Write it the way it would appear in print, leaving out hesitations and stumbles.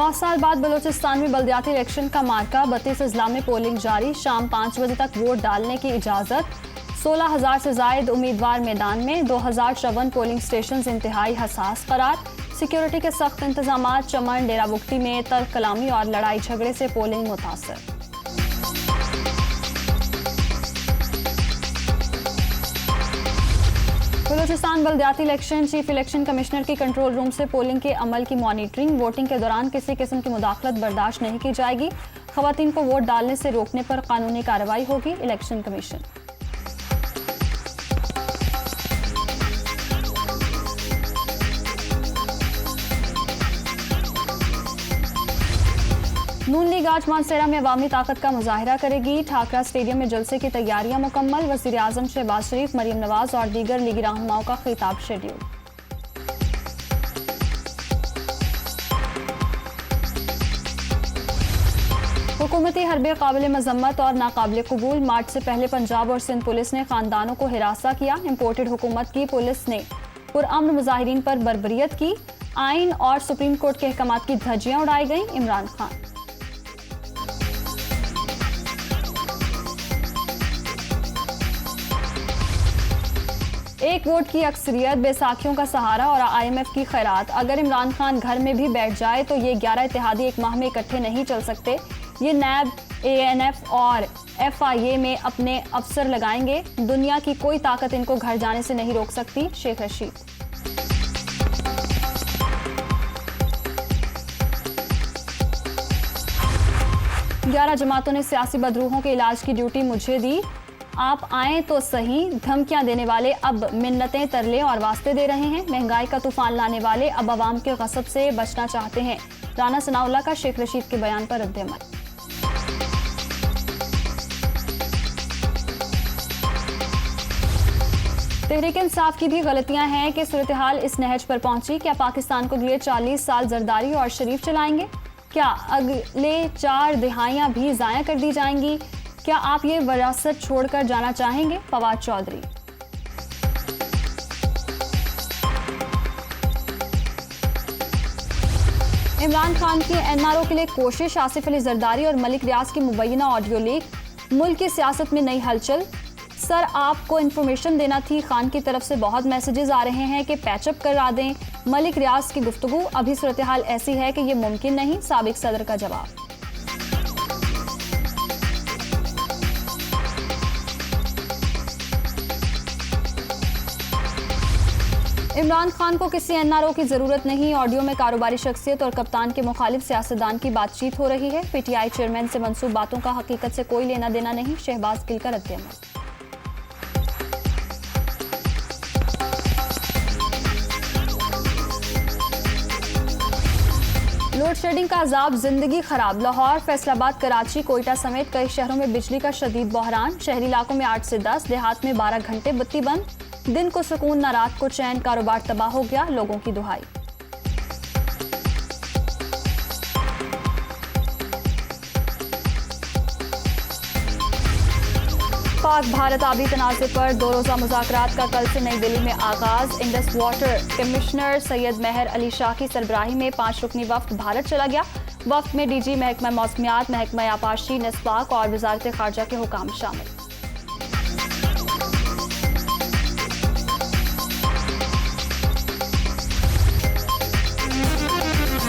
9 साल बाद बलूचिस्तान में बल्दियाती इलेक्शन का मार्का। 32 अजला में पोलिंग जारी। शाम 5 बजे तक वोट डालने की इजाजत। 16,000 से जायद उम्मीदवार मैदान में। 2054 पोलिंग स्टेशन इंतहाई हसास करार। सिक्योरिटी के सख्त इंतजाम। चमन डेरा बुगटी में तर्क कलामी और लड़ाई झगड़े से पोलिंग मुतासर। बलूचिस्तान बल्दियाती इलेक्शन चीफ इलेक्शन कमिश्नर की कंट्रोल रूम से पोलिंग के अमल की मॉनिटरिंग। वोटिंग के दौरान किसी किस्म की मुदाखलत बर्दाश्त नहीं की जाएगी। खवातीन को वोट डालने से रोकने पर कानूनी कार्रवाई होगी। Election commission. नून लीग आज मानसेरा में अवामी ताकत का मुजाहिरा करेगी। ठाकरा स्टेडियम में जलसे की तैयारियां मुकम्मल। वज़ीर आज़म शहबाज शरीफ, मरियम नवाज और दीगर लीगी रहनुमाओं का खिताब शेड्यूल। हुकूमती हरबे काबिल मजम्मत और नाकाबिल कबूल। मार्च से पहले पंजाब और सिंध पुलिस ने खानदानों को हिरासा किया। इम्पोर्टेड हुकूमत की पुलिस ने पुरअमन मुजाहिरीन पर बर्बरियत की। आइन और सुप्रीम कोर्ट के अहकामात की धज्जियां उड़ाई गईं। इमरान खान। एक वोट की अक्सरियत, बैसाखियों का सहारा और IMF की खैरात। अगर इमरान खान घर में भी बैठ जाए तो ये 11 इत्तेहादी एक माह में इकट्ठे नहीं चल सकते। ये नैब, ANF और FIA में अपने अफसर लगाएंगे। दुनिया की कोई ताकत इनको घर जाने से नहीं रोक सकती। शेख रशीद। ग्यारह जमातों ने सियासी बदरूहों के इलाज की ड्यूटी मुझे दी। आप आएं तो सही। धमकियां देने वाले अब मिन्नतें, तरले और वास्ते दे रहे हैं। महंगाई का तूफान लाने वाले अब अवाम के गसब से बचना चाहते हैं। राना सनाउल्लाह का शेख रशीद के बयान पर रद्द-ए-अमल। तहरीक इंसाफ की भी गलतियां हैं कि सूरत हाल इस नहज पर पहुंची। क्या पाकिस्तान को अगले 40 साल जरदारी और शरीफ चलाएंगे? क्या अगले 4 दिहाइयां भी ज़ाया कर दी जाएंगी? क्या आप ये विरासत छोड़कर जाना चाहेंगे? फवाद चौधरी। इमरान खान की NRO के लिए कोशिश। आसिफ अली जरदारी और मलिक रियाज की मुबैना ऑडियो लीक। मुल्क की सियासत में नई हलचल। सर, आपको इन्फॉर्मेशन देना थी। खान की तरफ से बहुत मैसेजेस आ रहे हैं कि पैचअप करा दें। मलिक रियाज की गुफ्तगू। अभी सूरत हाल ऐसी है कि ये मुमकिन नहीं। साबिक सदर का जवाब। इमरान खान को किसी NRO की जरूरत नहीं। ऑडियो में कारोबारी शख्सियत और कप्तान के मुखालिफ सियासतदान की बातचीत हो रही है। PTI चेयरमैन से मंसूब बातों का हकीकत से कोई लेना देना नहीं। शहबाज गिल का रद्द-ए-अमल। लोड शेडिंग का अजाब, जिंदगी खराब। लाहौर, फैसलाबाद, कराची, कोयटा समेत कई शहरों में बिजली का शदीद बहरान। शहरी इलाकों में 8 से 10, देहात में 12 घंटे बत्ती बंद। दिन को सुकून न रात को चैन। कारोबार तबाह हो गया। लोगों की दुहाई। पाक भारत आबी तनाज़े पर 2 रोज़ा मुज़ाकरात का कल से नई दिल्ली में आगाज। इंडस वाटर कमिश्नर सैयद मेहर अली शाह की सरबराही में 5 रुकनी वफ्द भारत चला गया। वफ्द में DG महकमा मौसमियात, महकमा आपाशी, नस्पाक और वजारत खारजा के हुकाम शामिल।